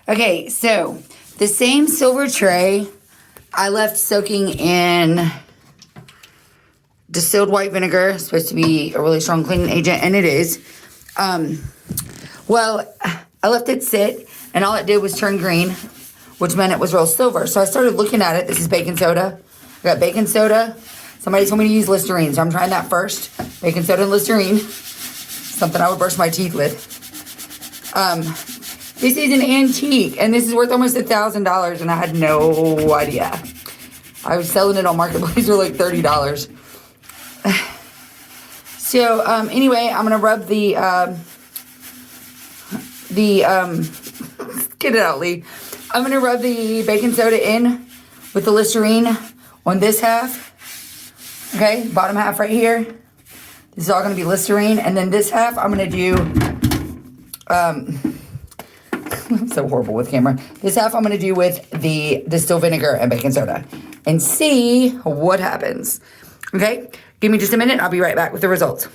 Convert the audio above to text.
Okay, so the same silver tray I left soaking in distilled white vinegar. It's supposed to be a really strong cleaning agent, and it is. Well, I left it sit, and all it did was turn green, which meant it was real silver. So I started looking at it. This is baking soda. I got baking soda. Somebody told me to use Listerine, so I'm trying that first. Baking soda and Listerine. Something I would brush my teeth with. This is an antique, and this is worth almost $1,000, and I had no idea. I was selling it on Marketplace for like $30. So, anyway, I'm going to rub get it out, Lee. I'm going to rub the baking soda in with the Listerine on this half. Okay, bottom half right here. This is all going to be Listerine. And then this half, I'm going to do, I'm so horrible with camera. This half I'm going to do with the distilled vinegar and baking soda. And see what happens. Okay, give me just a minute. I'll be right back with the results.